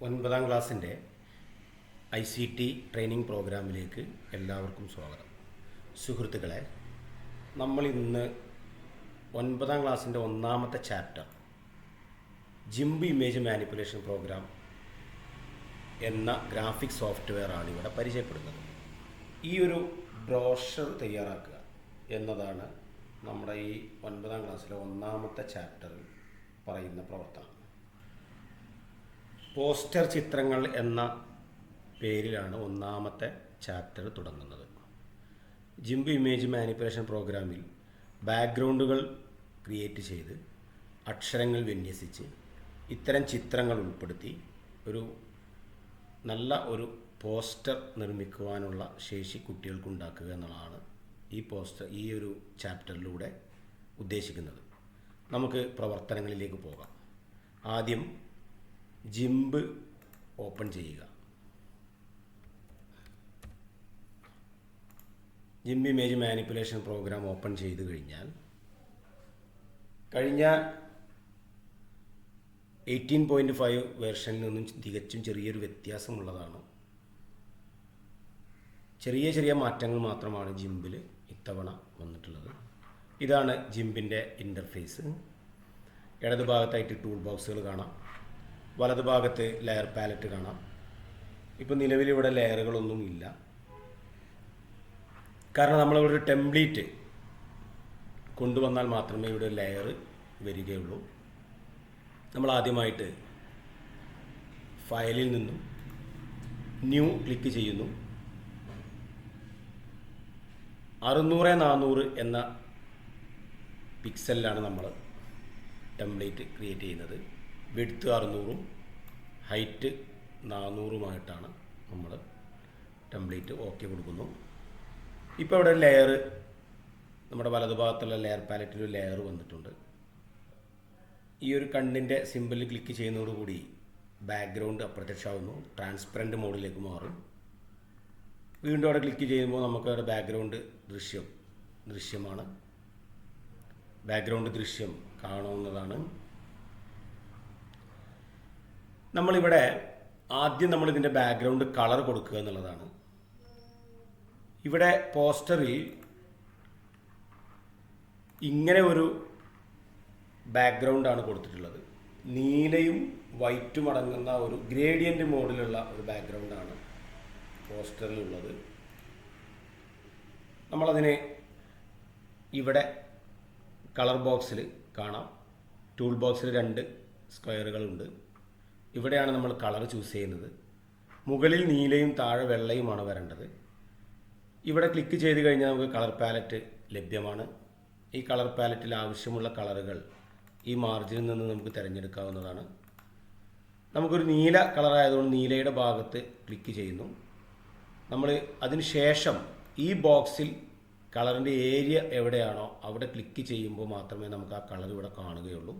9ാം ക്ലാസ്സിൻ്റെ ICT training പ്രോഗ്രാമിലേക്ക് എല്ലാവർക്കും സ്വാഗതം. സുഹൃത്തുക്കളെ, നമ്മൾ ഇന്ന് 9ാം ക്ലാസ്സിൻ്റെ ഒന്നാമത്തെ chapter GIMP image manipulation programme എന്ന ഗ്രാഫിക് സോഫ്റ്റ്വെയർ ആണ് ഇവിടെ പരിചയപ്പെടുന്നത്. ഈ ഒരു ബ്രോഷർ തയ്യാറാക്കുക എന്നതാണ് നമ്മുടെ ഈ 9ാം ക്ലാസ്സിലെ ഒന്നാമത്തെ ചാപ്റ്ററിൽ പറയുന്ന പ്രവർത്തനം. പോസ്റ്റർ ചിത്രങ്ങൾ എന്ന പേരിലാണ് ഒന്നാമത്തെ ചാപ്റ്റർ തുടങ്ങുന്നത്. ജിംബ് ഇമേജ് മാനിപ്പുലേഷൻ പ്രോഗ്രാമിൽ ബാക്ക്ഗ്രൗണ്ടുകൾ ക്രിയേറ്റ് ചെയ്ത് അക്ഷരങ്ങൾ വിന്യസിച്ച് ഇത്തരം ചിത്രങ്ങൾ ഉൾപ്പെടുത്തി നല്ല ഒരു പോസ്റ്റർ നിർമ്മിക്കുവാനുള്ള ശേഷി കുട്ടികൾക്കുണ്ടാക്കുക എന്നുള്ളതാണ് ഈ ഒരു ചാപ്റ്ററിലൂടെ ഉദ്ദേശിക്കുന്നത്. നമുക്ക് പ്രവർത്തനങ്ങളിലേക്ക് പോകാം. ആദ്യം ജിംബ് ഓപ്പൺ ചെയ്യുക. GIMP image manipulation programme open ചെയ്ത് കഴിഞ്ഞാൽ കഴിഞ്ഞ 18.5 വേർഷനിൽ നിന്നും തികച്ചും ചെറിയൊരു വ്യത്യാസമുള്ളതാണ്. ചെറിയ മാറ്റങ്ങൾ മാത്രമാണ് ജിംബിൽ ഇത്തവണ വന്നിട്ടുള്ളത്. ഇതാണ് ജിംബിൻ്റെ ഇൻ്റർഫേസ്. ഇടത് ഭാഗത്തായിട്ട് ടൂൾ ബോക്സുകൾ കാണാം, വലത് ഭാഗത്ത് ലെയർ പാലറ്റ് കാണാം. ഇപ്പോൾ നിലവിലിവിടെ ലെയറുകളൊന്നും ഇല്ല, കാരണം നമ്മളിവിടെ ഒരു ടെംപ്ലേറ്റ് കൊണ്ടുവന്നാൽ മാത്രമേ ഇവിടെ ലെയർ വരികയുള്ളൂ. നമ്മൾ ആദ്യമായിട്ട് ഫയലിൽ നിന്നും ന്യൂ ക്ലിക്ക് ചെയ്യുന്നു. 600x400 എന്ന പിക്സലിലാണ് നമ്മൾ ടെംപ്ലേറ്റ് ക്രിയേറ്റ് ചെയ്യുന്നത്. വിഡ്ത്ത് 600ഉം ഹൈറ്റ് 400ഉമായിട്ടാണ് നമ്മൾ ടെംപ്ലേറ്റ് ഓക്കെ കൊടുക്കുന്നു. ഇപ്പോൾ ഇവിടെ ലെയർ, നമ്മുടെ വലതുഭാഗത്തുള്ള ലെയർ പാലറ്റിൽ ഒരു ലെയർ വന്നിട്ടുണ്ട്. ഈ ഒരു കണ്ണിൻ്റെ സിമ്പിളിൽ ക്ലിക്ക് ചെയ്യുന്നതോടുകൂടി ബാക്ക്ഗ്രൗണ്ട് അപ്രത്യക്ഷമാകുന്നു, ട്രാൻസ്പെറൻറ്റ് മോഡിലേക്ക് മാറും. വീണ്ടും അവിടെ ക്ലിക്ക് ചെയ്യുമ്പോൾ നമുക്ക് അവിടെ ബാക്ക്ഗ്രൗണ്ട് ദൃശ്യമാണ്. ബാക്ക്ഗ്രൗണ്ട് ദൃശ്യം കാണാവുന്നതാണ്. നമ്മളിവിടെ ആദ്യം നമ്മളിതിൻ്റെ ബാക്ക്ഗ്രൗണ്ട് കളർ കൊടുക്കുക എന്നുള്ളതാണ്. ഇവിടെ പോസ്റ്ററിൽ ഇങ്ങനെ ഒരു ബാക്ക്ഗ്രൗണ്ടാണ് കൊടുത്തിട്ടുള്ളത്. നീലയും വൈറ്റും അടങ്ങുന്ന ഒരു ഗ്രേഡിയൻ്റ് മോഡിലുള്ള ഒരു ബാക്ക്ഗ്രൗണ്ടാണ് പോസ്റ്ററിലുള്ളത്. നമ്മളതിനെ ഇവിടെ കളർ ബോക്സിൽ കാണാം. ടൂൾ ബോക്സിൽ 2 സ്ക്വയറുകളുണ്ട്. ഇവിടെയാണ് നമ്മൾ കളർ ചൂസ് ചെയ്യുന്നത്. മുകളിൽ നീലയും താഴെ വെള്ളയുമാണ് വരേണ്ടത്. ഇവിടെ ക്ലിക്ക് ചെയ്ത് കഴിഞ്ഞാൽ നമുക്ക് കളർ പാലറ്റ് ലഭ്യമാണ്. ഈ കളർ പാലറ്റിൽ ആവശ്യമുള്ള കളറുകൾ ഈ മാർജിനിൽ നിന്ന് നമുക്ക് തിരഞ്ഞെടുക്കാവുന്നതാണ്. നമുക്കൊരു നീല കളറായതുകൊണ്ട് നീലയുടെ ഭാഗത്ത് ക്ലിക്ക് ചെയ്യുന്നു. നമ്മൾ അതിന് ശേഷം ഈ ബോക്സിൽ കളറിൻ്റെ ഏരിയ എവിടെയാണോ അവിടെ ക്ലിക്ക് ചെയ്യുമ്പോൾ മാത്രമേ നമുക്ക് ആ കളർ ഇവിടെ കാണുകയുള്ളൂ.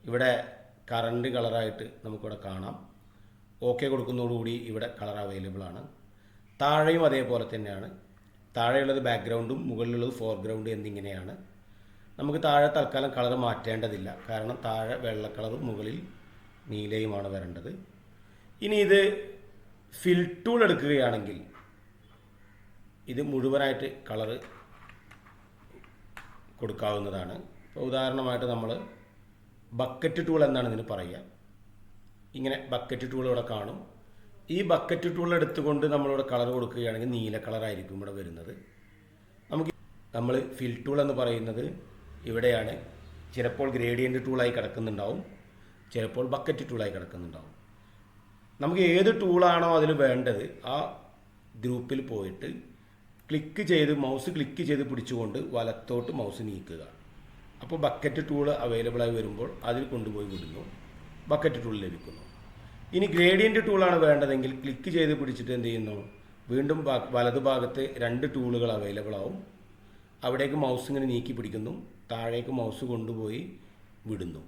ഇവിടെ കറണ്ട് കളറായിട്ട് നമുക്കിവിടെ കാണാം. ഓക്കെ കൊടുക്കുന്നതോടുകൂടി ഇവിടെ കളർ അവൈലബിൾ ആണ്. താഴെയും അതേപോലെ തന്നെയാണ്. താഴെയുള്ളത് ബാക്ക്ഗ്രൗണ്ടും മുകളിലുള്ളത് ഫോർഗ്രൗണ്ട് എന്നിങ്ങനെയാണ്. നമുക്ക് താഴെ തൽക്കാലം കളർ മാറ്റേണ്ടതില്ല, കാരണം താഴെ വെള്ള കളറും മുകളിൽ നീലയുമാണ് വരേണ്ടത്. ഇനി ഇത് ഫിൽ ടൂൾ എടുക്കുകയാണെങ്കിൽ ഇത് മുഴുവനായിട്ട് കളർ കൊടുക്കാവുന്നതാണ്. ഇപ്പോൾ ഉദാഹരണമായിട്ട് നമ്മൾ ബക്കറ്റ് ടൂൾ എന്നാണ് ഇതിന് പറയുക. ഇങ്ങനെ ബക്കറ്റ് ടൂൾ ഇവിടെ കാണും. ഈ ബക്കറ്റ് ടൂൾ എടുത്തുകൊണ്ട് നമ്മളിവിടെ കളർ കൊടുക്കുകയാണെങ്കിൽ നീല കളറായിരിക്കും ഇവിടെ വരുന്നത്. നമ്മൾ ഫിൽ ടൂൾ എന്ന് പറയുന്നത് ഇവിടെയാണ്. ചിലപ്പോൾ ഗ്രേഡിയൻ്റ് ടൂളായി കിടക്കുന്നുണ്ടാവും, ചിലപ്പോൾ ബക്കറ്റ് ടൂളായി കിടക്കുന്നുണ്ടാവും. നമുക്ക് ഏത് ടൂളാണോ അതിൽ വേണ്ടത് ആ ഗ്രൂപ്പിൽ പോയിട്ട് മൗസ് ക്ലിക്ക് ചെയ്ത് പിടിച്ചുകൊണ്ട് വലത്തോട്ട് മൗസ് നീക്കുക. അപ്പോൾ ബക്കറ്റ് ടൂൾ അവൈലബിളായി വരുമ്പോൾ അതിൽ കൊണ്ടുപോയി വിടുന്നു, ബക്കറ്റ് ടൂൾ ലഭിക്കുന്നു. ഇനി ഗ്രേഡിയൻ്റ് ടൂളാണ് വേണ്ടതെങ്കിൽ ക്ലിക്ക് ചെയ്ത് പിടിച്ചിട്ട് എന്ത് ചെയ്യുന്നു, വീണ്ടും വലതുഭാഗത്ത് 2 ടൂളുകൾ അവൈലബിൾ ആവും. അവിടേക്ക് മൗസ് ഇങ്ങനെ നീക്കി പിടിക്കുന്നു, താഴേക്ക് മൗസ് കൊണ്ടുപോയി വിടുന്നു.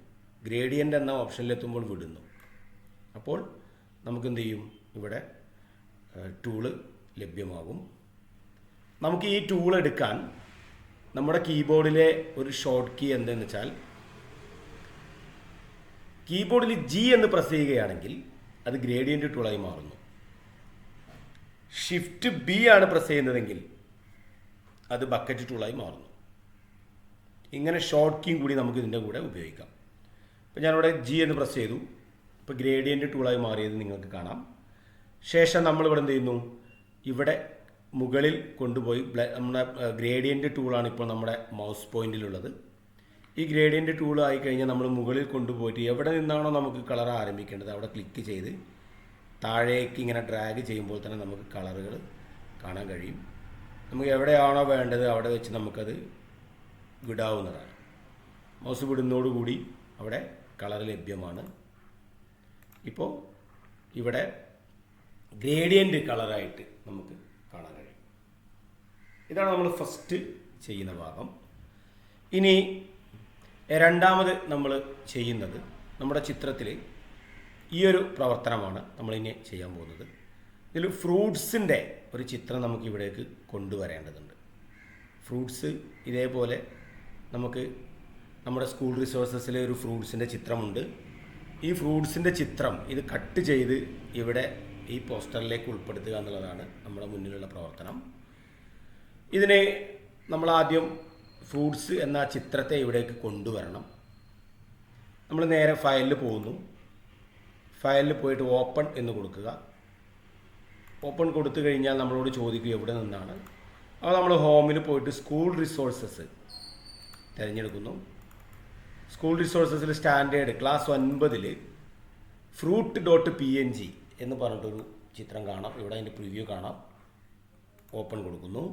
ഗ്രേഡിയൻ്റ് എന്ന ഓപ്ഷനിലെത്തുമ്പോൾ വിടുന്നു. അപ്പോൾ നമുക്കെന്ത് ചെയ്യും, ഇവിടെ ടൂള് ലഭ്യമാകും. നമുക്ക് ഈ ടൂൾ എടുക്കാൻ നമ്മുടെ കീബോർഡിലെ ഒരു ഷോർട്ട് കീ എന്തെന്ന് വെച്ചാൽ കീബോർഡിൽ G എന്ന് പ്രസ് ചെയ്യുകയാണെങ്കിൽ അത് ഗ്രേഡിയൻ്റ് ടൂളായി മാറുന്നു. ഷിഫ്റ്റ് ബി ആണ് പ്രസ് ചെയ്യുന്നതെങ്കിൽ അത് ബക്കറ്റ് ടൂളായി മാറുന്നു. ഇങ്ങനെ ഷോർട്ട് കീയും കൂടി നമുക്ക് ഇതിൻ്റെ കൂടെ ഉപയോഗിക്കാം. ഇപ്പോൾ ഞാനിവിടെ ജി എന്ന് പ്രസ് ചെയ്തു. ഇപ്പോൾ ഗ്രേഡിയൻ്റ് ടൂളായി മാറിയത് നിങ്ങൾക്ക് കാണാം. ശേഷം നമ്മളിവിടെ എന്ത് ചെയ്യുന്നു, ഇവിടെ മുകളിൽ കൊണ്ടുപോയി നമ്മുടെ ഗ്രേഡിയൻ്റ് ടൂളാണ് ഇപ്പോൾ നമ്മുടെ മൗസ് പോയിന്റിലുള്ളത്. ഈ ഗ്രേഡിയൻ്റ് ടൂൾ ആയി കഴിഞ്ഞാൽ നമ്മൾ മുകളിൽ കൊണ്ടുപോയിട്ട് എവിടെ നിന്നാണോ നമുക്ക് കളർ ആരംഭിക്കേണ്ടത് അവിടെ ക്ലിക്ക് ചെയ്ത് താഴേക്ക് ഇങ്ങനെ ഡ്രാഗ് ചെയ്യുമ്പോൾ തന്നെ നമുക്ക് കളറുകൾ കാണാൻ കഴിയും. നമുക്ക് എവിടെയാണോ വേണ്ടത് അവിടെ വെച്ച് നമുക്കത് വിടാവുന്നതാണ്. മൗസ് വിടുന്നതോടുകൂടി അവിടെ കളർ ലഭ്യമാണ്. ഇപ്പോൾ ഇവിടെ ഗ്രേഡിയൻ്റ് കളറായിട്ട് നമുക്ക് കാണാൻ കഴിയും. ഇതാണ് നമ്മൾ ഫസ്റ്റ് ചെയ്യുന്ന ഭാഗം. ഇനി രണ്ടാമത് നമ്മൾ ചെയ്യുന്നത് നമ്മുടെ ചിത്രത്തിൽ ഈ ഒരു പ്രവർത്തനമാണ് നമ്മളിനി ചെയ്യാൻ പോകുന്നത്. ഇതിൽ ഫ്രൂട്ട്സിൻ്റെ ഒരു ചിത്രം നമുക്ക് ഇവിടേക്ക് കൊണ്ടുവരേണ്ടതുണ്ട്. ഫ്രൂട്ട്സ് ഇതേപോലെ നമുക്ക് നമ്മുടെ സ്കൂൾ റിസോഴ്സസിലെ ഒരു ഫ്രൂട്ട്സിൻ്റെ ചിത്രമുണ്ട്. ഈ ഫ്രൂട്ട്സിൻ്റെ ചിത്രം ഇത് കട്ട് ചെയ്ത് ഇവിടെ ഈ പോസ്റ്ററിലേക്ക് ഉൾപ്പെടുത്തുക എന്നുള്ളതാണ് നമ്മുടെ മുന്നിലുള്ള പ്രവർത്തനം. ഇതിനെ നമ്മളാദ്യം ഫ്രൂട്ട്സ് എന്ന ചിത്രത്തെ ഇവിടേക്ക് കൊണ്ടുവരണം. നമ്മൾ നേരെ ഫയലിൽ പോകുന്നു. ഫയലിൽ പോയിട്ട് ഓപ്പൺ എന്ന് കൊടുക്കുക. ഓപ്പൺ കൊടുത്തു കഴിഞ്ഞാൽ നമ്മളോട് ചോദിക്കും എവിടെ നിന്നാണ്. അപ്പോൾ നമ്മൾ ഹോമിൽ പോയിട്ട് സ്കൂൾ റിസോഴ്സസ് തിരഞ്ഞെടുക്കുന്നു. സ്കൂൾ റിസോഴ്സസിൽ സ്റ്റാൻഡേർഡ് ക്ലാസ് 9 fruit.png എന്ന് പറഞ്ഞിട്ടൊരു ചിത്രം കാണാം. ഇവിടെ അതിൻ്റെ പ്രിവ്യൂ കാണാം. ഓപ്പൺ കൊടുക്കുന്നു.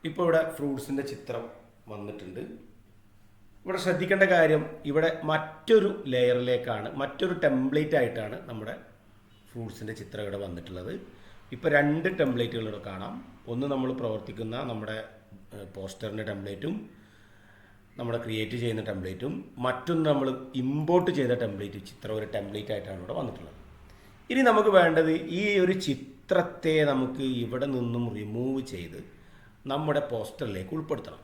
ഇപ്പോൾ ഇവിടെ ഫ്രൂട്ട്സിൻ്റെ ചിത്രം വന്നിട്ടുണ്ട്. ഇവിടെ ശ്രദ്ധിക്കേണ്ട കാര്യം, ഇവിടെ മറ്റൊരു ലെയറിലേക്കാണ്, മറ്റൊരു ടെംപ്ലേറ്റ് ആയിട്ടാണ് നമ്മുടെ ഫ്രൂട്ട്സിൻ്റെ ചിത്രം ഇവിടെ വന്നിട്ടുള്ളത്. ഇപ്പോൾ 2 ടെംപ്ലേറ്റുകൾ ഇവിടെ കാണാം. ഒന്ന് നമ്മൾ പ്രവർത്തിക്കുന്ന നമ്മുടെ പോസ്റ്ററിൻ്റെ ടെംപ്ലേറ്റും നമ്മുടെ ക്രിയേറ്റ് ചെയ്യുന്ന ടെംപ്ലേറ്റും, മറ്റൊന്ന് നമ്മൾ ഇമ്പോർട്ട് ചെയ്ത ടെംപ്ലേറ്റ്, ചിത്രം ഒരു ടെംപ്ലേറ്റ് ആയിട്ടാണ് ഇവിടെ വന്നിട്ടുള്ളത്. ഇനി നമുക്ക് വേണ്ടത് ഈ ഒരു ചിത്രത്തെ നമുക്ക് ഇവിടെ നിന്നും റിമൂവ് ചെയ്ത് നമ്മുടെ പോസ്റ്ററിലേക്ക് ഉൾപ്പെടുത്തണം.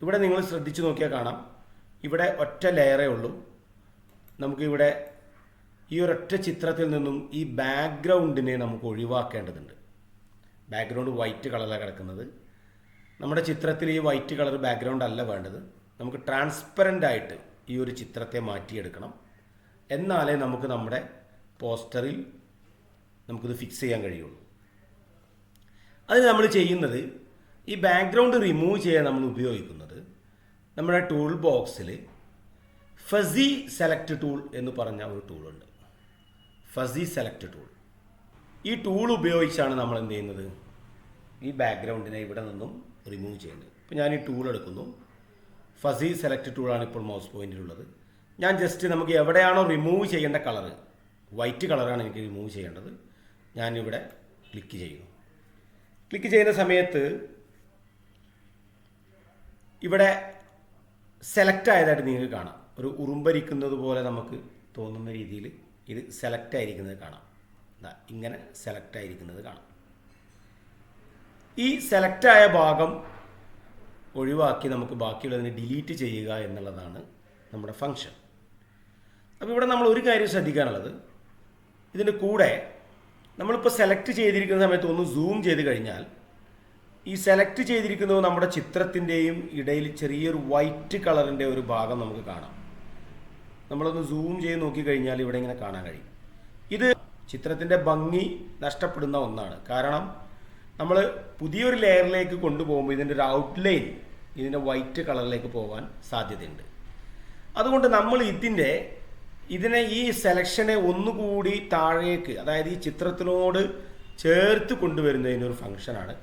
ഇവിടെ നിങ്ങൾ ശ്രദ്ധിച്ച് നോക്കിയാൽ കാണാം, ഇവിടെ ഒറ്റ ലെയറേ ഉള്ളൂ. നമുക്കിവിടെ ഈ ഒരൊറ്റ ചിത്രത്തിൽ നിന്നും ഈ ബാക്ക്ഗ്രൗണ്ടിനെ നമുക്ക് ഒഴിവാക്കേണ്ടതുണ്ട്. ബാക്ക്ഗ്രൗണ്ട് വൈറ്റ് കളറിലാണ് കിടക്കുന്നത്. നമ്മുടെ ചിത്രത്തിൽ ഈ വൈറ്റ് കളർ ബാക്ക്ഗ്രൗണ്ട് അല്ല വേണ്ടത്. നമുക്ക് ട്രാൻസ്പെറൻ്റ് ആയിട്ട് ഈ ഒരു ചിത്രത്തെ മാറ്റിയെടുക്കണം. എന്നാലേ നമുക്ക് നമ്മുടെ പോസ്റ്ററിൽ നമുക്കിത് ഫിക്സ് ചെയ്യാൻ കഴിയുള്ളൂ. അതിന് നമ്മൾ ചെയ്യുന്നത്, ഈ ബാക്ക്ഗ്രൗണ്ട് റിമൂവ് ചെയ്യാൻ നമ്മൾ ഉപയോഗിക്കുന്നത് നമ്മുടെ ടൂൾ ബോക്സിൽ ഫസി സെലക്ട് ടൂൾ എന്ന് പറഞ്ഞ ഒരു ടൂളുണ്ട്. Fuzzy select tool. ഈ ടൂൾ ഉപയോഗിച്ചാണ് നമ്മൾ എന്ത് ചെയ്യുന്നത്, ഈ ബാക്ക്ഗ്രൗണ്ടിനെ ഇവിടെ നിന്നും റിമൂവ് ചെയ്യുന്നത്. ഇപ്പോൾ ഞാൻ ഈ ടൂൾ എടുക്കുന്നു. ഫസി സെലക്ട് ടൂളാണ് ഇപ്പോൾ മൗസ് പോയിന്റിലുള്ളത്. ഞാൻ ജസ്റ്റ് നമുക്ക് എവിടെയാണോ റിമൂവ് ചെയ്യേണ്ട കളർ, വൈറ്റ് കളറാണ് എനിക്ക് റിമൂവ് ചെയ്യേണ്ടത്, ഞാനിവിടെ ക്ലിക്ക് ചെയ്യുന്നു. ക്ലിക്ക് ചെയ്യുന്ന സമയത്ത് ഇവിടെ സെലക്ട് ആയതായിട്ട് നിങ്ങൾക്ക് കാണാം. ഒരു ഉറുമ്പരിക്കുന്നത് പോലെ നമുക്ക് തോന്നുന്ന രീതിയിൽ ഇത് സെലക്ട് ആയിരിക്കുന്നത് കാണാം. ഇങ്ങനെ സെലക്ട് ആയിരിക്കുന്നത് കാണാം. ഈ സെലക്റ്റായ ഭാഗം ഒഴിവാക്കി നമുക്ക് ബാക്കിയുള്ളതിനെ ഡിലീറ്റ് ചെയ്യുക എന്നുള്ളതാണ് നമ്മുടെ ഫങ്ഷൻ. അപ്പോൾ ഇവിടെ നമ്മൾ ഒരു കാര്യം ശ്രദ്ധിക്കാനുള്ളത്, ഇതിൻ്റെ കൂടെ നമ്മളിപ്പോൾ സെലക്ട് ചെയ്തിരിക്കുന്ന സമയത്ത് ഒന്ന് സൂം ചെയ്ത് കഴിഞ്ഞാൽ ഈ സെലക്ട് ചെയ്തിരിക്കുന്നത് നമ്മുടെ ചിത്രത്തിൻ്റെയും ഇടയിൽ ചെറിയൊരു വൈറ്റ് കളറിൻ്റെ ഒരു ഭാഗം നമുക്ക് കാണാം. നമ്മളൊന്ന് സൂം ചെയ്ത് നോക്കിക്കഴിഞ്ഞാൽ ഇവിടെ ഇങ്ങനെ കാണാൻ കഴിയും. ഇത് ചിത്രത്തിൻ്റെ ഭംഗി നഷ്ടപ്പെടുന്ന ഒന്നാണ്. കാരണം നമ്മൾ പുതിയൊരു ലെയറിലേക്ക് കൊണ്ടുപോകുമ്പോൾ ഇതിൻ്റെ ഒരു ഔട്ട്ലൈൻ ഇതിൻ്റെ വൈറ്റ് കളറിലേക്ക് പോകാൻ സാധ്യതയുണ്ട്. അതുകൊണ്ട് നമ്മൾ ഇതിനെ ഈ സെലക്ഷനെ ഒന്നുകൂടി താഴേക്ക്, അതായത് ഈ ചിത്രത്തിനോട് ചേർത്ത് കൊണ്ടുവരുന്നതിനൊരു ഫംഗ്ഷനാണ്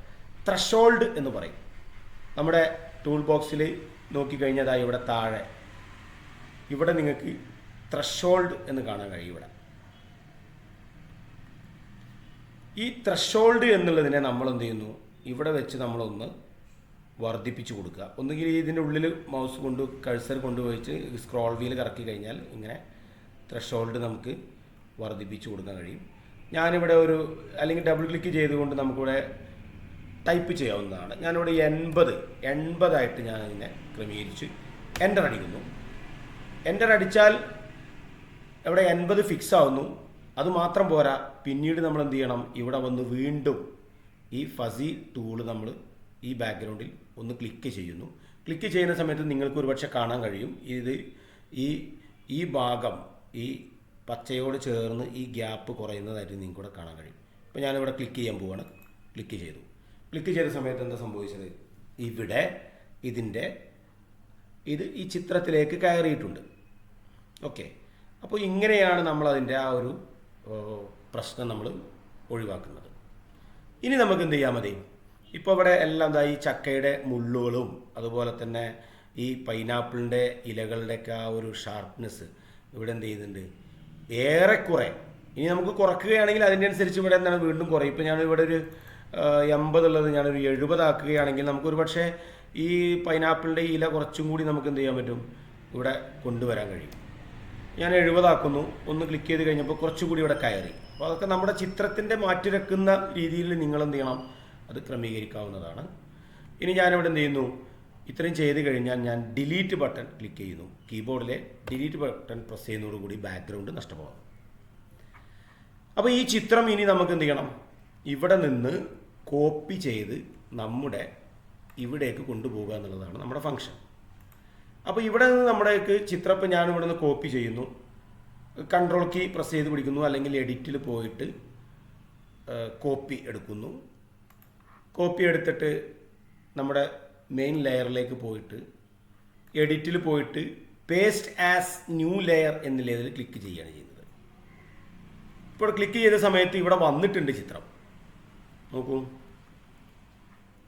ത്രഷോൾഡ് എന്ന് പറയും. നമ്മുടെ ടൂൾ ബോക്സിൽ നോക്കിക്കഴിഞ്ഞാൽ ഇവിടെ താഴെ ഇവിടെ നിങ്ങൾക്ക് ത്രഷോൾഡ് എന്ന് കാണാൻ കഴിയും. ഈ ത്രഷോൾഡ് എന്നുള്ളതിനെ നമ്മൾ എന്ത് ചെയ്യുന്നു, ഇവിടെ വെച്ച് നമ്മളൊന്ന് വർദ്ധിപ്പിച്ച് കൊടുക്കുക. ഒന്നുകിൽ ഇതിൻ്റെ ഉള്ളിൽ മൗസ് കൊണ്ട് കഴ്സർ കൊണ്ടുപോയിട്ട് സ്ക്രോൾ വീൽ കറക്കി കഴിഞ്ഞാൽ ഇങ്ങനെ ത്രഷോൾഡ് നമുക്ക് വർദ്ധിപ്പിച്ച് കൊടുക്കാൻ കഴിയും. ഞാനിവിടെ അല്ലെങ്കിൽ ഡബിൾ ക്ലിക്ക് ചെയ്തുകൊണ്ട് നമുക്കിവിടെ ടൈപ്പ് ചെയ്യാവുന്നതാണ്. ഞാനിവിടെ 80 ഞാൻ അതിനെ ക്രമീകരിച്ച് എൻ്റർ അടിക്കുന്നു. എൻ്റർ അടിച്ചാൽ ഇവിടെ 80 ഫിക്സ് ആവുന്നു. അതുമാത്രം പോരാ, പിന്നീട് നമ്മൾ എന്ത് ചെയ്യണം, ഇവിടെ വന്ന് വീണ്ടും ഈ ഫസി ടൂള് നമ്മൾ ഈ ബാക്ക്ഗ്രൗണ്ടിൽ ഒന്ന് ക്ലിക്ക് ചെയ്യുന്നു. ക്ലിക്ക് ചെയ്യുന്ന സമയത്ത് നിങ്ങൾക്ക് ഒരുപക്ഷെ കാണാൻ കഴിയും, ഇത് ഈ ഭാഗം ഈ പച്ചയോട് ചേർന്ന് ഈ ഗ്യാപ്പ് കുറയുന്നതായിട്ട് നിങ്ങൾക്ക് കൂടെ കാണാൻ കഴിയും. ഇപ്പോൾ ഞാനിവിടെ ക്ലിക്ക് ചെയ്യാൻ പോവാണ്. ക്ലിക്ക് ചെയ്തു. ക്ലിക്ക് ചെയ്ത സമയത്ത് എന്താ സംഭവിച്ചത്, ഇവിടെ ഇത് ഈ ചിത്രത്തിലേക്ക് കയറിയിട്ടുണ്ട്. ഓക്കെ, അപ്പോൾ ഇങ്ങനെയാണ് നമ്മളതിൻ്റെ ആ ഒരു പ്രശ്നം നമ്മൾ ഒഴിവാക്കുന്നത്. ഇനി നമുക്ക് എന്ത് ചെയ്യാൻ മതി, ഇപ്പോൾ ഇവിടെ എല്ലാം ഈ ചക്കയുടെ മുള്ളുകളും അതുപോലെ തന്നെ ഈ പൈനാപ്പിളിൻ്റെ ഇലകളുടെയൊക്കെ ആ ഒരു ഷാർപ്നെസ് ഇവിടെ എന്ത് ചെയ്യുന്നുണ്ട്, ഏറെക്കുറെ. ഇനി നമുക്ക് കുറയ്ക്കുകയാണെങ്കിൽ അതിൻ്റെ അനുസരിച്ച് ഇവിടെ എന്താണ് വീണ്ടും കുറയും. ഇപ്പോൾ ഞാനിവിടെ ഒരു 80 ഉള്ളത് ഞാനൊരു 70 ആക്കുകയാണെങ്കിൽ നമുക്കൊരു പക്ഷേ ഈ പൈനാപ്പിളിൻ്റെ ഇല കുറച്ചും കൂടി നമുക്ക് എന്ത് ചെയ്യാൻ പറ്റും, ഇവിടെ കൊണ്ടുവരാൻ കഴിയും. ഞാൻ 70 ആക്കുന്നു. ഒന്ന് ക്ലിക്ക് ചെയ്ത് കഴിഞ്ഞപ്പോൾ കുറച്ചുകൂടി ഇവിടെ കയറി. അപ്പോൾ അതൊക്കെ നമ്മുടെ ചിത്രത്തിൻ്റെ മാറ്റിരക്കുന്ന രീതിയിൽ നിങ്ങൾ എന്ത് ചെയ്യണം, അത് ക്രമീകരിക്കാവുന്നതാണ്. ഇനി ഞാനിവിടെ എന്ത് ചെയ്യുന്നു, ഇത്രയും ചെയ്ത് കഴിഞ്ഞാൽ ഞാൻ ഡിലീറ്റ് ബട്ടൺ ക്ലിക്ക് ചെയ്യുന്നു. കീബോർഡിലെ ഡിലീറ്റ് ബട്ടൺ പ്രസ് ചെയ്യുന്നതോടുകൂടി ബാക്ക്ഗ്രൗണ്ട് നഷ്ടമാകും. അപ്പോൾ ഈ ചിത്രം ഇനി നമുക്ക് എന്ത് ചെയ്യണം, ഇവിടെ നിന്ന് കോപ്പി ചെയ്ത് നമ്മുടെ ഇവിടേക്ക് കൊണ്ടുപോകുക എന്നുള്ളതാണ് നമ്മുടെ ഫംഗ്ഷൻ. അപ്പോൾ ഇവിടെ നിന്ന് നമ്മുടേക്ക് ചിത്രം ഇപ്പോൾ ഞാൻ ഇവിടെ നിന്ന് കോപ്പി ചെയ്യുന്നു, കൺട്രോൾ കീ പ്രസ് ചെയ്ത് പിടിക്കുന്നു, അല്ലെങ്കിൽ എഡിറ്റിൽ പോയിട്ട് കോപ്പി എടുക്കുന്നു. കോപ്പി എടുത്തിട്ട് നമ്മുടെ മെയിൻ ലെയറിലേക്ക് പോയിട്ട് എഡിറ്റിൽ പോയിട്ട് പേസ്റ്റ് ആസ് ന്യൂ ലെയർ എന്നുള്ളതിൽ ക്ലിക്ക് ചെയ്യുകയാണ് ചെയ്യുന്നത്. ഇപ്പോൾ ക്ലിക്ക് ചെയ്ത സമയത്ത് ഇവിടെ വന്നിട്ടുണ്ട് ചിത്രം. നോക്കൂ,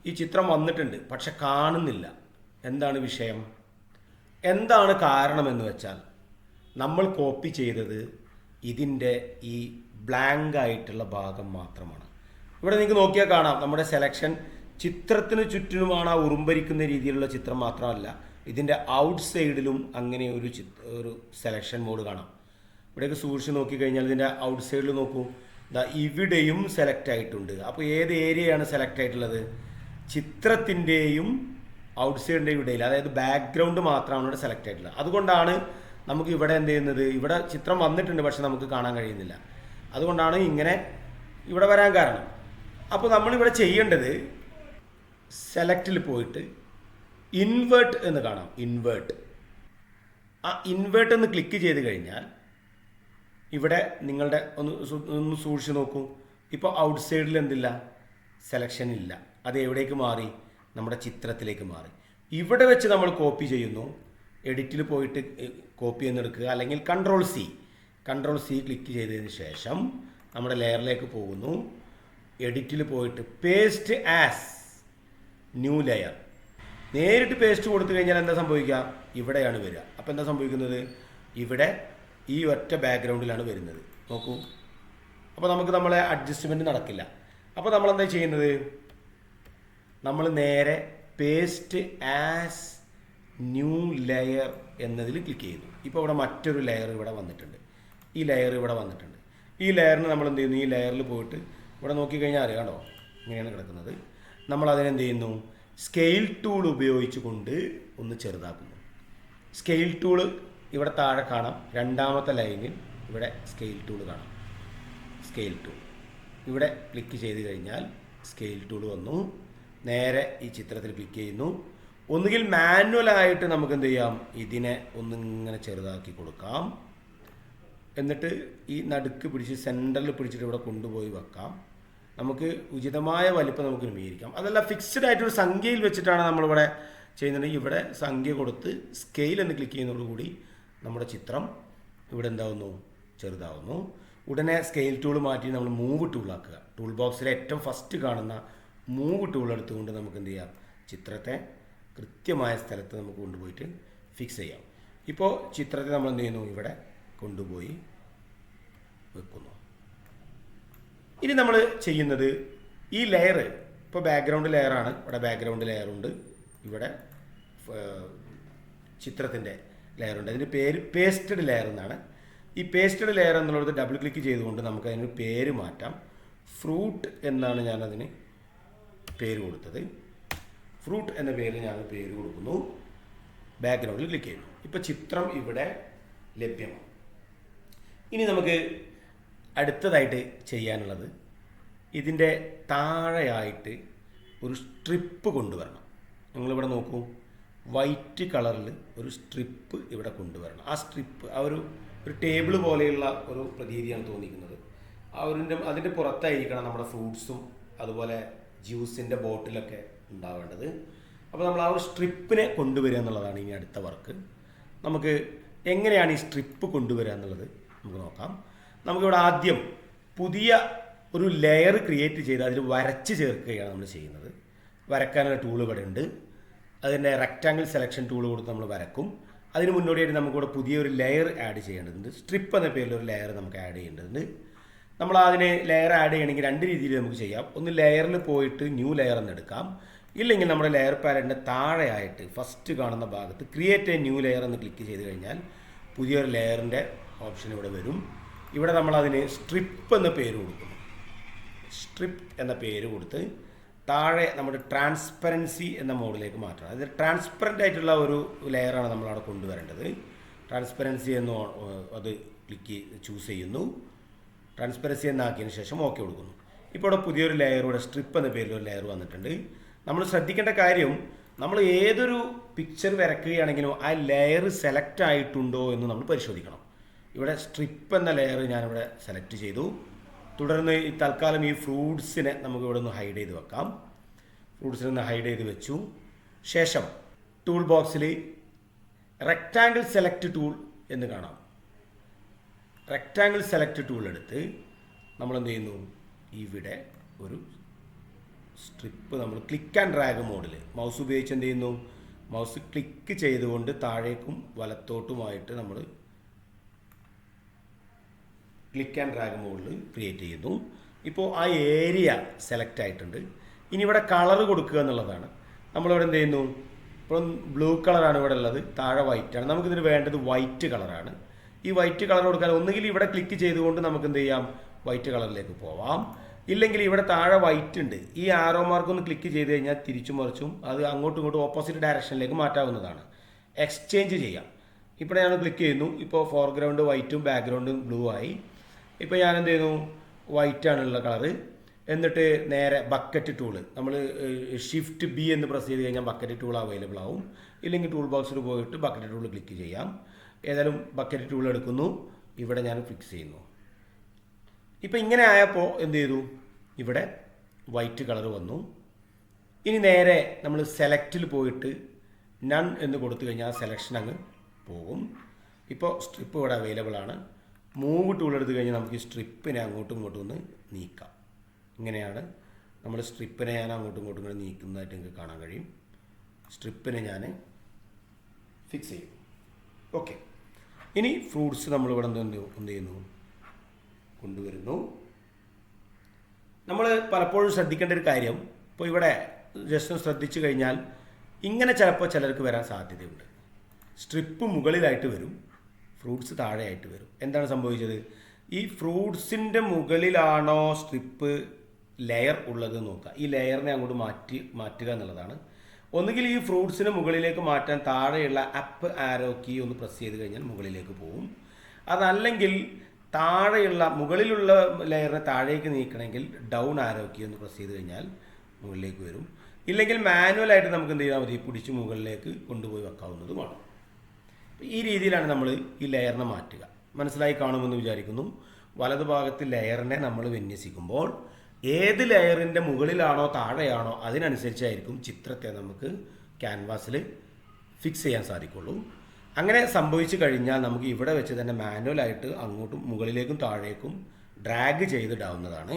ഈ ചിത്രം വന്നിട്ടുണ്ട്, പക്ഷെ കാണുന്നില്ല. എന്താണ് വിഷയം, എന്താണ് കാരണമെന്ന് വെച്ചാൽ നമ്മൾ കോപ്പി ചെയ്തത് ഇതിൻ്റെ ഈ ബ്ലാങ്ക് ആയിട്ടുള്ള ഭാഗം മാത്രമാണ്. ഇവിടെ നിങ്ങൾക്ക് നോക്കിയാൽ കാണാം, നമ്മുടെ സെലക്ഷൻ ചിത്രത്തിന് ചുറ്റിനുമാണ് ആ ഉറുമ്പരിക്കുന്ന രീതിയിലുള്ള ചിത്രം മാത്രമല്ല, ഇതിൻ്റെ ഔട്ട് സൈഡിലും അങ്ങനെ ഒരു സെലക്ഷൻ മോഡ് കാണാം. ഇവിടേക്ക് സൂക്ഷിച്ച് നോക്കിക്കഴിഞ്ഞാൽ ഇതിൻ്റെ ഔട്ട് സൈഡിൽ നോക്കൂ, ഇവിടെയും സെലക്ട് ആയിട്ടുണ്ട്. അപ്പോൾ ഏത് ഏരിയയാണ് സെലക്ട് ആയിട്ടുള്ളത്, ചിത്രത്തിൻ്റെയും ഔട്ട് സൈഡിൻ്റെയും ഇടയിൽ, അതായത് ബാക്ക്ഗ്രൗണ്ട് മാത്രമാണ് ഇവിടെ സെലക്ട് ആയിട്ടുള്ളത്. അതുകൊണ്ടാണ് നമുക്ക് ഇവിടെ എന്ത് ചെയ്യുന്നത്, ഇവിടെ ചിത്രം വന്നിട്ടുണ്ട് പക്ഷെ നമുക്ക് കാണാൻ കഴിയുന്നില്ല. അതുകൊണ്ടാണ് ഇങ്ങനെ ഇവിടെ വരാൻ കാരണം. അപ്പോൾ നമ്മളിവിടെ ചെയ്യേണ്ടത് സെലക്റ്റിൽ പോയിട്ട് ഇൻവേർട്ട് എന്ന് കാണാം. ഇൻവേർട്ട് എന്ന് ക്ലിക്ക് ചെയ്ത് കഴിഞ്ഞാൽ ഇവിടെ നിങ്ങളുടെ ഒന്ന് സൂക്ഷിച്ച് നോക്കൂ, ഇപ്പോൾ ഔട്ട് സൈഡിൽ എന്തില്ല, സെലക്ഷൻ ഇല്ല. അത് എവിടേക്ക് മാറി, നമ്മുടെ ചിത്രത്തിലേക്ക് മാറി. ഇവിടെ വെച്ച് നമ്മൾ കോപ്പി ചെയ്യുന്നു, എഡിറ്റിൽ പോയിട്ട് കോപ്പി എന്നെടുക്കുക, അല്ലെങ്കിൽ കൺട്രോൾ സി ക്ലിക്ക് ചെയ്തതിന് ശേഷം നമ്മുടെ ലെയറിലേക്ക് പോകുന്നു. എഡിറ്റിൽ പോയിട്ട് പേസ്റ്റ് ആസ് ന്യൂ ലെയർ, നേരിട്ട് പേസ്റ്റ് കൊടുത്തു കഴിഞ്ഞാൽ എന്താ സംഭവിക്കുക, ഇവിടെയാണ് വരിക. അപ്പോൾ എന്താ സംഭവിക്കുന്നത്, ഇവിടെ ഈ ഒറ്റ ബാക്ക്ഗ്രൗണ്ടിലാണ് വരുന്നത്. നോക്കൂ, അപ്പോൾ നമുക്ക് നമ്മളെ അഡ്ജസ്റ്റ്മെൻറ്റ് നടക്കില്ല. അപ്പോൾ നമ്മളെന്താ ചെയ്യുന്നത്, നമ്മൾ നേരെ പേസ്റ്റ് ആസ് ന്യൂ ലെയർ എന്നതിൽ ക്ലിക്ക് ചെയ്തു. ഇപ്പോൾ ഇവിടെ മറ്റൊരു ലെയർ ഇവിടെ വന്നിട്ടുണ്ട്, ഈ ലെയർ ഇവിടെ വന്നിട്ടുണ്ട്. ഈ ലെയറിന് നമ്മൾ എന്ത് ചെയ്യുന്നു, ഈ ലെയറിൽ പോയിട്ട് ഇവിടെ നോക്കിക്കഴിഞ്ഞാൽ അറിയാം, കണ്ടോ ഇങ്ങനെയാണ് കിടക്കുന്നത്. നമ്മൾ അതിനെന്ത് ചെയ്യുന്നു, സ്കെയിൽ ടൂൾ ഉപയോഗിച്ച് കൊണ്ട് ഒന്ന് ചെറുതാക്കുന്നു. സ്കെയിൽ ടൂള് ഇവിടെ താഴെ കാണാം, രണ്ടാമത്തെ ലൈനിൽ ഇവിടെ സ്കെയിൽ ടൂൾ കാണാം. സ്കെയിൽ ടൂൾ ഇവിടെ ക്ലിക്ക് ചെയ്ത് കഴിഞ്ഞാൽ സ്കെയിൽ ടൂൾ വന്നു. നേരെ ഈ ചിത്രത്തിൽ ക്ലിക്ക് ചെയ്യുന്നു. ഒന്നുകിൽ മാനുവലായിട്ട് നമുക്ക് എന്ത് ചെയ്യാം, ഇതിനെ ഒന്നിങ്ങനെ ചെറുതാക്കി കൊടുക്കാം. എന്നിട്ട് ഈ നടുക്ക് പിടിച്ച് സെൻറ്ററിൽ പിടിച്ചിട്ട് ഇവിടെ കൊണ്ടുപോയി വെക്കാം. നമുക്ക് ഉചിതമായ വലിപ്പം നമുക്ക് ക്രമീകരിക്കാം. അതല്ല ഫിക്സ്ഡ് ആയിട്ടൊരു സംഖ്യയിൽ വെച്ചിട്ടാണ് നമ്മളിവിടെ ചെയ്യുന്നുണ്ടെങ്കിൽ ഇവിടെ സംഖ്യ കൊടുത്ത് സ്കെയിൽ എന്ന് ക്ലിക്ക് ചെയ്യുന്നതോടുകൂടി നമ്മുടെ ചിത്രം ഇവിടെ എന്താവുന്നു, ചെറുതാവുന്നു. ഉടനെ സ്കെയിൽ ടൂൾ മാറ്റി നമ്മൾ മൂവ് ടൂളാക്കുക. ടൂൾ ബോക്സിലെ ഏറ്റവും ഫസ്റ്റ് കാണുന്ന മൂവ് ടൂൾ എടുത്തുകൊണ്ട് നമുക്ക് എന്ത് ചെയ്യാം, ചിത്രത്തെ കൃത്യമായ സ്ഥലത്ത് നമുക്ക് കൊണ്ടുപോയിട്ട് ഫിക്സ് ചെയ്യാം. ഇപ്പോൾ ചിത്രത്തെ നമ്മൾ എന്ത് ചെയ്യുന്നു, ഇവിടെ കൊണ്ടുപോയി വെക്കുന്നു. ഇനി നമ്മൾ ചെയ്യുന്നത് ഈ ലെയർ, ഇപ്പോൾ ബാക്ക്ഗ്രൗണ്ട് ലെയറാണ്, ഇവിടെ ബാക്ക്ഗ്രൗണ്ട് ലെയറുണ്ട്, ഇവിടെ ചിത്രത്തിൻ്റെ ലെയറുണ്ട്. അതിൻ്റെ പേര് പേസ്റ്റഡ് ലെയർ എന്നാണ്. ഈ പേസ്റ്റഡ് ലെയർ എന്നുള്ളത് ഡബിൾ ക്ലിക്ക് ചെയ്തുകൊണ്ട് നമുക്ക് അതിന് പേര് മാറ്റാം. ഫ്രൂട്ട് എന്നാണ് ഞാനതിന് പേര് കൊടുത്തത്. ഫ്രൂട്ട് എന്ന പേര് ഞാൻ പേര് കൊടുക്കുന്നു. ബാക്ക്ഗ്രൗണ്ടിൽ ക്ലിക്ക് ചെയ്യുന്നു. ഇപ്പോൾ ചിത്രം ഇവിടെ ലഭ്യമാണ്. ഇനി നമുക്ക് അടുത്തതായിട്ട് ചെയ്യാനുള്ളത് ഇതിൻ്റെ താഴെയായിട്ട് ഒരു സ്ട്രിപ്പ് കൊണ്ടുവരണം. നിങ്ങളിവിടെ നോക്കൂ, വൈറ്റ് കളറിൽ ഒരു സ്ട്രിപ്പ് ഇവിടെ കൊണ്ടുവരണം. ആ സ്ട്രിപ്പ് ആ ഒരു ടേബിൾ പോലെയുള്ള ഒരു പ്രതീതിയാണ് തോന്നിക്കുന്നത്. അതിൻ്റെ പുറത്തായിരിക്കണം നമ്മുടെ ഫ്രൂട്ട്സും അതുപോലെ ജ്യൂസിൻ്റെ ബോട്ടിലൊക്കെ ഉണ്ടാവേണ്ടത്. അപ്പോൾ നമ്മൾ ആ ഒരു സ്ട്രിപ്പിനെ കൊണ്ടുവരിക എന്നുള്ളതാണ് ഇനി അടുത്ത വർക്ക്. നമുക്ക് എങ്ങനെയാണ് ഈ സ്ട്രിപ്പ് കൊണ്ടുവരിക എന്നുള്ളത് നമുക്ക് നോക്കാം. നമുക്കിവിടെ ആദ്യം പുതിയ ഒരു ലെയർ ക്രിയേറ്റ് ചെയ്ത് അതിൽ വരച്ച് ചേർക്കുകയാണ് നമ്മൾ ചെയ്യുന്നത്. വരക്കാനുള്ള ടൂൾ ഇവിടെ ഉണ്ട്. അതിൻ്റെ റെക്റ്റാങ്കിൾ സെലക്ഷൻ ടൂൾ കൊടുത്ത് നമ്മൾ വരക്കും. അതിന് മുന്നോടിയായിട്ട് നമുക്കിവിടെ പുതിയൊരു ലെയർ ആഡ് ചെയ്യേണ്ടതുണ്ട്. സ്ട്രിപ്പ് എന്ന പേരിലൊരു ലെയർ നമുക്ക് ആഡ് ചെയ്യേണ്ടതുണ്ട്. നമ്മൾ അതിന് ലെയർ ആഡ് ചെയ്യണമെങ്കിൽ രണ്ട് രീതിയിൽ നമുക്ക് ചെയ്യാം. ഒന്ന് ലെയറിൽ പോയിട്ട് ന്യൂ ലെയർ എന്ന് എടുക്കാം. ഇല്ലെങ്കിൽ നമ്മുടെ ലെയർ പാലറ്റിൻ്റെ താഴെയായിട്ട് ഫസ്റ്റ് കാണുന്ന ഭാഗത്ത് ക്രിയേറ്റ് എ ന്യൂ ലെയർ എന്ന് ക്ലിക്ക് ചെയ്ത് കഴിഞ്ഞാൽ പുതിയൊരു ലെയറിൻ്റെ ഓപ്ഷൻ ഇവിടെ വരും. ഇവിടെ നമ്മളതിന് സ്ട്രിപ്പ് എന്ന പേര് കൊടുക്കുന്നു. സ്ട്രിപ്പ് എന്ന പേര് കൊടുത്ത് താഴെ നമ്മുടെ ട്രാൻസ്പെറൻസി എന്ന മോഡിലേക്ക് മാറ്റണം. അതായത് ട്രാൻസ്പെറൻ്റ് ആയിട്ടുള്ള ഒരു ലെയറാണ് നമ്മളവിടെ കൊണ്ടുവരേണ്ടത്. ട്രാൻസ്പെറൻസി എന്ന് അത് ചൂസ് ചെയ്യുന്നു. ട്രാൻസ്പെറൻസി എന്നാക്കിയതിന് ശേഷം ഓക്കെ കൊടുക്കുന്നു. ഇപ്പോൾ ഇവിടെ പുതിയൊരു ലെയറൂടെ സ്ട്രിപ്പ് എന്ന പേരിൽ ഒരു ലെയർ വന്നിട്ടുണ്ട്. നമ്മൾ ശ്രദ്ധിക്കേണ്ട കാര്യം, നമ്മൾ ഏതൊരു പിക്ചർ വരയ്ക്കുകയാണെങ്കിലും ആ ലെയർ സെലക്ട് ആയിട്ടുണ്ടോ എന്ന് നമ്മൾ പരിശോധിക്കണം. ഇവിടെ സ്ട്രിപ്പ് എന്ന ലെയർ ഞാനിവിടെ സെലക്ട് ചെയ്തു. തുടർന്ന് തൽക്കാലം ഈ ഫ്രൂട്ട്സിനെ നമുക്ക് ഇവിടെ ഒന്ന് ഹൈഡ് ചെയ്ത് വെക്കാം. ഫ്രൂട്ട്സിനൊന്ന് ഹൈഡ് ചെയ്ത് വെച്ചു. ശേഷം ടൂൾ ബോക്സിൽ റെക്റ്റാങ്കിൾ സെലക്ട് ടൂൾ എന്ന് കാണാം. റെക്റ്റാങ്കിൾ സെലക്ട് ടൂൾ എടുത്ത് നമ്മൾ എന്ത് ചെയ്യുന്നു, ഇവിടെ ഒരു സ്ട്രിപ്പ് നമ്മൾ ക്ലിക്ക് ആൻഡ് ഡ്രാഗ് മോഡിൽ മൗസ് ഉപയോഗിച്ച് എന്ത് ചെയ്യുന്നു, മൗസ് ക്ലിക്ക് ചെയ്തുകൊണ്ട് താഴേക്കും വലത്തോട്ടുമായിട്ട് നമ്മൾ ക്ലിക്ക് ആൻഡ് ഡ്രാഗ് മോഡിൽ ക്രിയേറ്റ് ചെയ്യുന്നു. ഇപ്പോൾ ആ ഏരിയ സെലക്ട് ആയിട്ടുണ്ട്. ഇനി ഇവിടെ കളർ കൊടുക്കുക എന്നുള്ളതാണ്. നമ്മളിവിടെ എന്ത് ചെയ്യുന്നു, ഇപ്പം ബ്ലൂ കളറാണ് ഇവിടെ ഉള്ളത്, താഴെ വൈറ്റാണ്. നമുക്കിതിന് വേണ്ടത് വൈറ്റ് കളറാണ്. ഈ വൈറ്റ് കളർ കൊടുക്കാൻ ഒന്നുകിൽ ഇവിടെ ക്ലിക്ക് ചെയ്തുകൊണ്ട് നമുക്ക് എന്ത് ചെയ്യാം, വൈറ്റ് കളറിലേക്ക് പോവാം. ഇല്ലെങ്കിൽ ഇവിടെ താഴെ വൈറ്റ് ഉണ്ട്, ഈ ആരോ മാർക്ക് ഒന്ന് ക്ലിക്ക് ചെയ്ത് കഴിഞ്ഞാൽ തിരിച്ചും മറിച്ചും അത് അങ്ങോട്ടും ഇങ്ങോട്ടും ഓപ്പോസിറ്റ് ഡയറക്ഷനിലേക്ക് മാറ്റാവുന്നതാണ്. എക്സ്ചേഞ്ച് ചെയ്യാം. ഇപ്പോൾ ഞാൻ ക്ലിക്ക് ചെയ്യുന്നു. ഇപ്പോൾ ഫോർഗ്രൗണ്ട് വൈറ്റും ബാക്ക്ഗ്രൗണ്ടും ബ്ലൂ ആയി. ഇപ്പോൾ ഞാൻ എന്ത് ചെയ്യുന്നു, വൈറ്റാണുള്ള കളറ്. എന്നിട്ട് നേരെ ബക്കറ്റ് ടൂള് നമ്മൾ ഷിഫ്റ്റ് ബി എന്ന് പ്രസ് ചെയ്ത് കഴിഞ്ഞാൽ ബക്കറ്റ് ടൂൾ അവൈലബിൾ ആവും. ഇല്ലെങ്കിൽ ടൂൾ ബോക്സിൽ പോയിട്ട് ബക്കറ്റ് ടൂൾ ക്ലിക്ക് ചെയ്യാം. ഏതായാലും ബക്കറ്റ് ടൂൾ എടുക്കുന്നു, ഇവിടെ ഞാൻ ഫിക്സ് ചെയ്യുന്നു. ഇപ്പോൾ ഇങ്ങനെ ആയപ്പോൾ എന്ത് ചെയ്തു, ഇവിടെ വൈറ്റ് കളർ വന്നു. ഇനി നേരെ നമ്മൾ സെലക്റ്റിൽ പോയിട്ട് നൺ എന്ന് കൊടുത്തു കഴിഞ്ഞാൽ ആ സെലക്ഷൻ അങ്ങ് പോകും. ഇപ്പോൾ സ്ട്രിപ്പ് ഇവിടെ അവൈലബിൾ ആണ്. മൂവ് ടൂൾ എടുത്തു കഴിഞ്ഞാൽ നമുക്ക് ഈ സ്ട്രിപ്പിനെ അങ്ങോട്ടും ഇങ്ങോട്ടും ഒന്ന് നീക്കാം. ഇങ്ങനെയാണ് നമ്മൾ സ്ട്രിപ്പിനെ ഞാൻ അങ്ങോട്ടും ഇങ്ങോട്ടും ഇങ്ങനെ നീക്കുന്നതായിട്ട് നിങ്ങൾക്ക് കാണാൻ കഴിയും. സ്ട്രിപ്പിനെ ഞാൻ ഫിക്സ് ചെയ്യും. ഓക്കെ. ഇനി ഫ്രൂട്ട്സ് നമ്മളിവിടെ എന്ത് ചെയ്യുന്നു, കൊണ്ടുവരുന്നു. നമ്മൾ പലപ്പോഴും ശ്രദ്ധിക്കേണ്ട ഒരു കാര്യം, ഇപ്പോൾ ഇവിടെ ജസ്റ്റ് ശ്രദ്ധിച്ചു കഴിഞ്ഞാൽ ഇങ്ങനെ ചിലപ്പോൾ ചിലർക്ക് വരാൻ സാധ്യതയുണ്ട്. സ്ട്രിപ്പ് മുകളിലായിട്ട് വരും, ഫ്രൂട്ട്സ് താഴെയായിട്ട് വരും. എന്താണ് സംഭവിച്ചത്, ഈ ഫ്രൂട്ട്സിൻ്റെ മുകളിലാണോ സ്ട്രിപ്പ് ലെയർ ഉള്ളത് നോക്കുക. ഈ ലെയറിനെ അങ്ങോട്ട് മാറ്റുക എന്നുള്ളതാണ്. ഒന്നുകിൽ ഈ ഫ്രൂട്ട്സിന് മുകളിലേക്ക് മാറ്റാൻ താഴെയുള്ള അപ്പ് ആരോ കീ ഒന്ന് പ്രസ് ചെയ്ത് കഴിഞ്ഞാൽ മുകളിലേക്ക് പോകും. അതല്ലെങ്കിൽ താഴെയുള്ള മുകളിലുള്ള ലെയറിനെ താഴേക്ക് നീക്കണമെങ്കിൽ ഡൗൺ ആരോ കീ ഒന്ന് പ്രസ് ചെയ്ത് കഴിഞ്ഞാൽ മുകളിലേക്ക് വരും. ഇല്ലെങ്കിൽ മാനുവലായിട്ട് നമുക്ക് എന്ത് ചെയ്താൽ മതി, പിടിച്ച് മുകളിലേക്ക് കൊണ്ടുപോയി വെക്കാവുന്നതുമാണ്. ഈ രീതിയിലാണ് നമ്മൾ ഈ ലെയറിനെ മാറ്റുക. മനസ്സിലായി കാണുമെന്ന് വിചാരിക്കുന്നു. വലതുഭാഗത്ത് ലെയറിനെ നമ്മൾ വിന്യസിക്കുമ്പോൾ ഏത് ലെയറിൻ്റെ മുകളിലാണോ താഴെയാണോ അതിനനുസരിച്ചായിരിക്കും ചിത്രത്തെ നമുക്ക് ക്യാൻവാസിൽ ഫിക്സ് ചെയ്യാൻ സാധിക്കുള്ളൂ. അങ്ങനെ സംഭവിച്ചു കഴിഞ്ഞാൽ നമുക്ക് ഇവിടെ വെച്ച് തന്നെ മാനുവലായിട്ട് അങ്ങോട്ടും മുകളിലേക്കും താഴേക്കും ഡ്രാഗ് ചെയ്തിടാവുന്നതാണ്.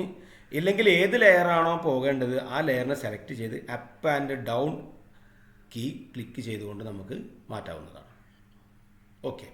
ഇല്ലെങ്കിൽ ഏത് ലെയറാണോ പോകേണ്ടത് ആ ലെയറിനെ സെലക്ട് ചെയ്ത് up and down key click ചെയ്തുകൊണ്ട് നമുക്ക് മാറ്റാവുന്നതാണ്. ഓക്കെ.